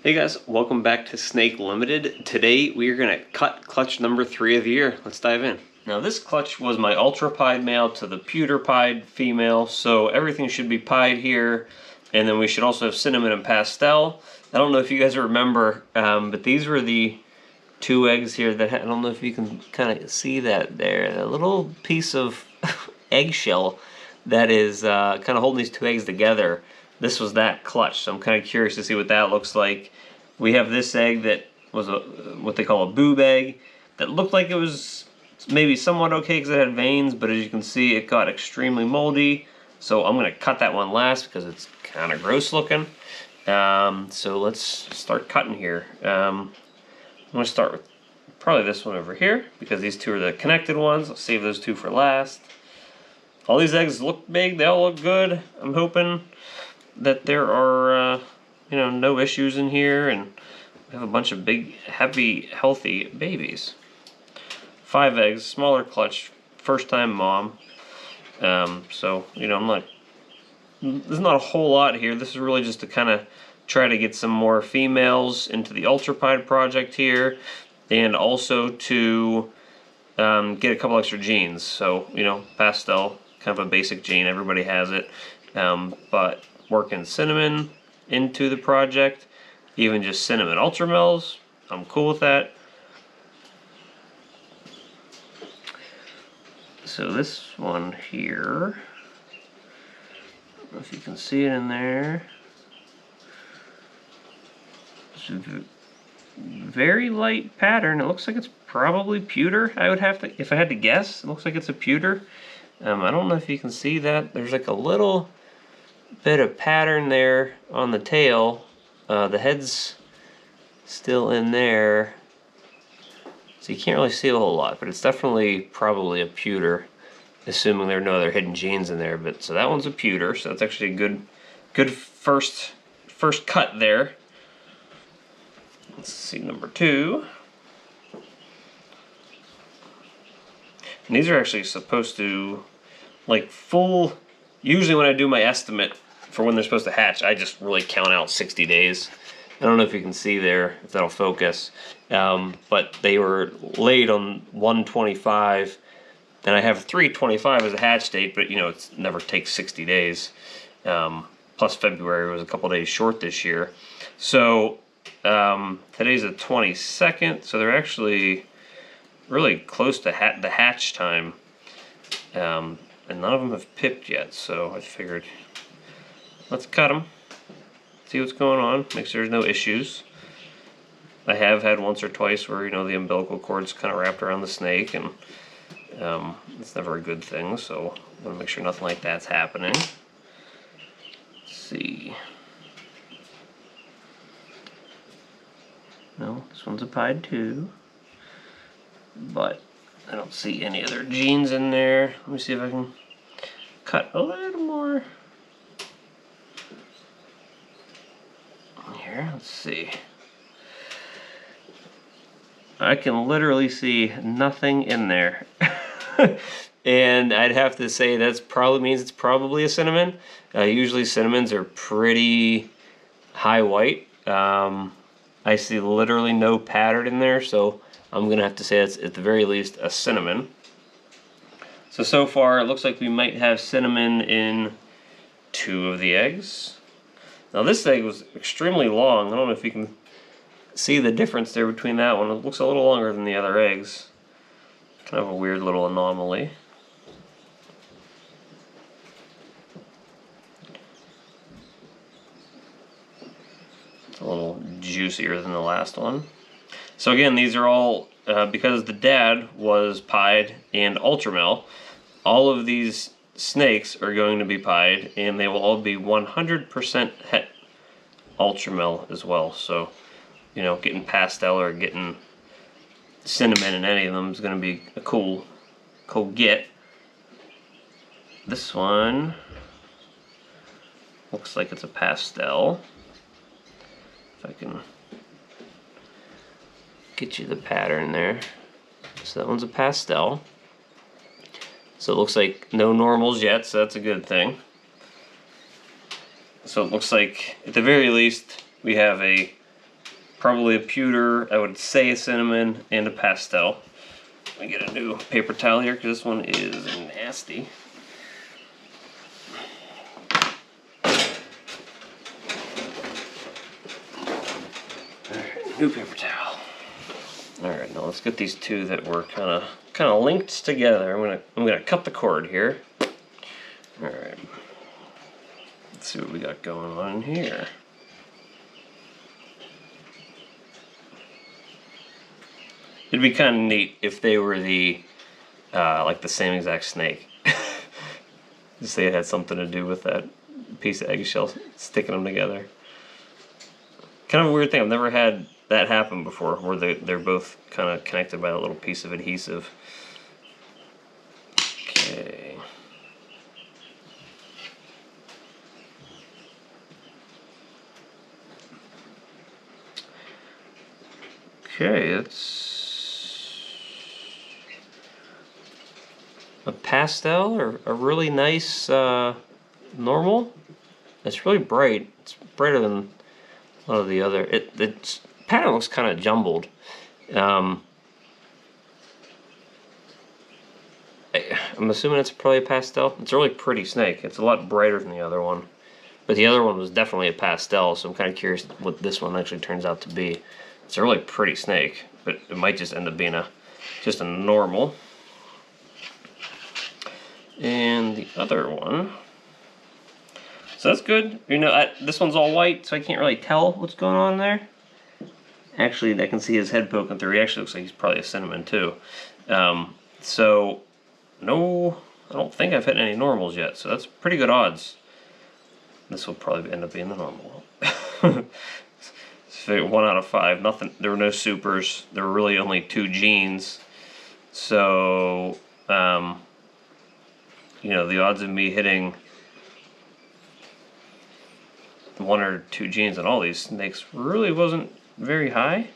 Hey guys, welcome back to SNKE Limited. Today we are going to cut clutch number 3 of the year. Let's dive in. Now this clutch was my Ultrapied male to the Pewter female, so everything should be pied here, and then we should also have cinnamon and pastel. I don't know if you guys remember, but these were the 2 eggs here that I don't know if you can kind of see that there, a little piece of eggshell that is kind of holding these 2 eggs together. This was that clutch, so I'm kind of curious to see what that looks like. We have this egg that was what they call a boob egg that looked like it was maybe somewhat okay because it had veins, but as you can see it got extremely moldy. So I'm going to cut that one last because it's kind of gross looking. So let's start cutting here. I'm going to start with probably this one over here because these 2 are the connected ones. I'll save those 2 for last. All these eggs look big, they all look good. I'm hoping that there are no issues in here, and we have a bunch of big, happy, healthy babies. 5 eggs, smaller clutch, first time mom. So there's not a whole lot here. This is really just to kind of try to get some more females into the Ultrapied project here, and also to get a couple extra genes. So pastel, kind of a basic gene, everybody has it, but working cinnamon into the project, even just cinnamon ultramels, I'm cool with that. So this one here, I don't know if you can see it in there, it's a very light pattern. It looks like it's probably pewter. I would have to, if I had to guess, it looks like it's a pewter. I don't know if you can see that. There's like a little bit of pattern there on the tail. The head's still in there, so you can't really see a whole lot, but it's definitely probably a pewter, assuming there are no other hidden genes in there. But so that one's a pewter, so that's actually a good first cut there. Let's see number 2. And these are actually supposed to, like, usually when I do my estimate for when they're supposed to hatch, I just really count out 60 days. I don't know if you can see there, if that'll focus, but they were laid on 1/25, and I have 3/25 as a hatch date, but it never takes 60 days. Plus February was a couple days short this year. So today's the 22nd, so they're actually really close to the hatch time, and none of them have pipped yet, so I figured let's cut them, see what's going on, make sure there's no issues. I have had once or twice where the umbilical cord's kind of wrapped around the snake, and it's never a good thing, so I want to make sure nothing like that's happening. Let's see. No, this one's a pied too, but I don't see any other genes in there. Let me see if I can cut a little more. Here, let's see. I can literally see nothing in there. And I'd have to say that's probably means it's probably a cinnamon. Usually cinnamons are pretty high white. I see literally no pattern in there, so I'm gonna have to say it's at the very least a cinnamon. So far it looks like we might have cinnamon in 2 of the eggs. Now this egg was extremely long. I don't know if you can see the difference there between that one. It looks a little longer than the other eggs. Kind of a weird little anomaly. It's a little juicier than the last one. So again, these are all, because the dad was pied and ultramel, all of these snakes are going to be pied, and they will all be 100% het ultramel as well. So, getting pastel or getting cinnamon in any of them is going to be a cool get. This one looks like it's a pastel. If I can get you the pattern there. So that one's a pastel. So it looks like no normals yet, so that's a good thing. So it looks like, at the very least, we have a probably a pewter, I would say a cinnamon, and a pastel. Let me get a new paper towel here because this one is nasty. Alright, new paper towel. Alright, now let's get these two that were kind of linked together. I'm gonna cut the cord here. Alright. Let's see what we got going on here. It'd be kind of neat if they were the like the same exact snake. Just say it had something to do with that piece of eggshell sticking them together. Kind of a weird thing. I've never had that happen before, where they're both kind of connected by a little piece of adhesive. Okay. Okay, it's a pastel or a really nice normal. It's really bright. It's brighter than a lot of the other. The pattern looks kind of jumbled. I'm assuming it's probably a pastel. It's a really pretty snake. It's a lot brighter than the other one. But the other one was definitely a pastel, so I'm kind of curious what this one actually turns out to be. It's a really pretty snake, but it might just end up being just a normal. And the other one, so that's good. You know, this one's all white, so I can't really tell what's going on there. Actually, I can see his head poking through. He actually looks like he's probably a cinnamon too. So, no, I don't think I've hit any normals yet, so that's pretty good odds. This will probably end up being the normal. So 1 out of 5. Nothing. There were no supers. There were really only 2 genes. So, you know, the odds of me hitting 1 or 2 genes on all these snakes really wasn't very high.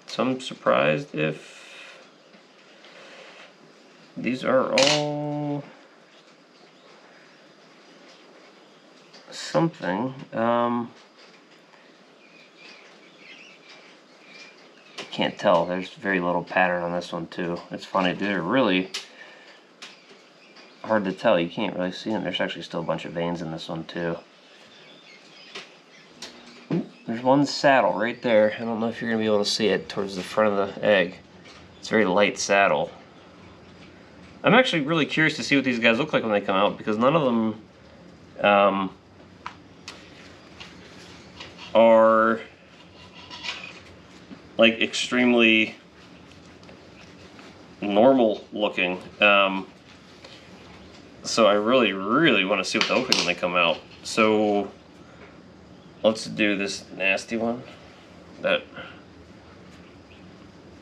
So I'm surprised if these are all something. Can't tell. There's very little pattern on this one too. It's funny, they're really hard to tell. You can't really see them. There's actually still a bunch of veins in this one too. There's one saddle right there. I don't know if you're going to be able to see it towards the front of the egg. It's a very light saddle. I'm actually really curious to see what these guys look like when they come out, because none of them are like extremely normal looking. So I really want to see what they look like when they come out. So let's do this nasty one. That,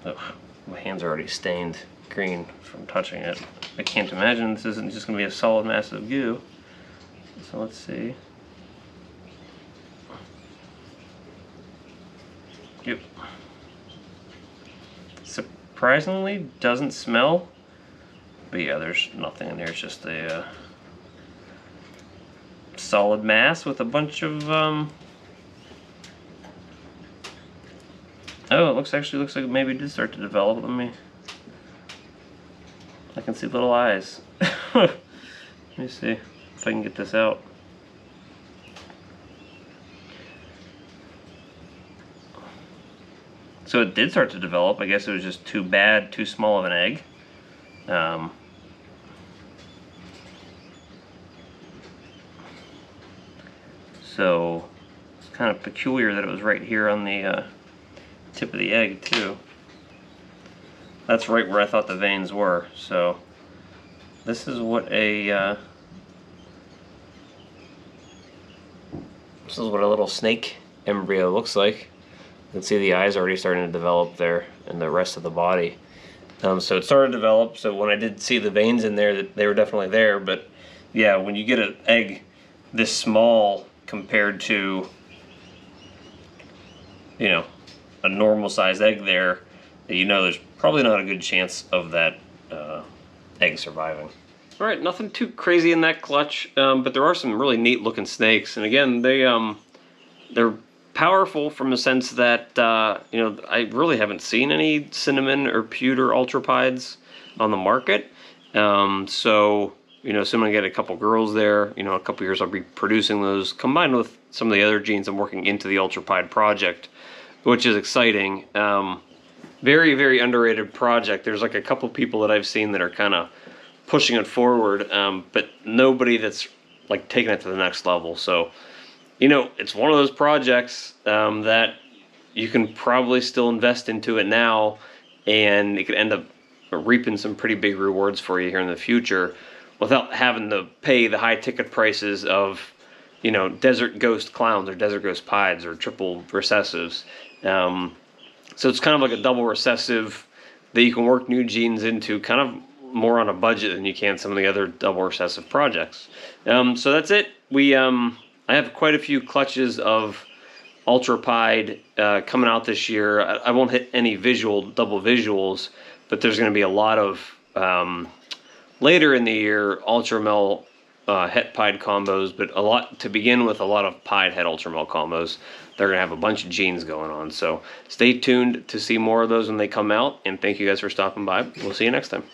oh, my hands are already stained green from touching it. I can't imagine this isn't just going to be a solid mass of goo. So let's see. Yep. Surprisingly, doesn't smell. But yeah, there's nothing in there. It's just a solid mass with a bunch of oh, it actually looks like maybe it did start to develop. I can see little eyes. Let me see if I can get this out. So it did start to develop. I guess it was just too small of an egg. So it's kind of peculiar that it was right here on the tip of the egg too. That's right where I thought the veins were. So this is what a little snake embryo looks like. You can see the eyes already starting to develop there and the rest of the body. So it started to develop, so when I did see the veins in there, they were definitely there. But yeah, when you get an egg this small compared to, you know, a normal sized egg there, you know there's probably not a good chance of that egg surviving. All right, nothing too crazy in that clutch, but there are some really neat looking snakes. And again, they're powerful from the sense that, you know, I really haven't seen any cinnamon or pewter Ultrapieds on the market. So, you know, assuming I get a couple girls there, you know, a couple years I'll be producing those, combined with some of the other genes I'm working into the Ultrapied project, which is exciting. Very, very underrated project. There's like a couple people that I've seen that are kind of pushing it forward, but nobody that's like taking it to the next level. So, you know, it's one of those projects that you can probably still invest into it now, and it could end up reaping some pretty big rewards for you here in the future without having to pay the high ticket prices of, you know, desert ghost clowns or desert ghost pieds or triple recessives. So it's kind of like a double recessive that you can work new genes into kind of more on a budget than you can some of the other double recessive projects. So that's it. I have quite a few clutches of Ultrapied coming out this year. I won't hit any double visuals, but there's going to be a lot of later in the year Ultramel het pied combos, but a lot to begin with, a lot of pied het Ultramel combos. They're going to have a bunch of genes going on. So stay tuned to see more of those when they come out, and thank you guys for stopping by. We'll see you next time.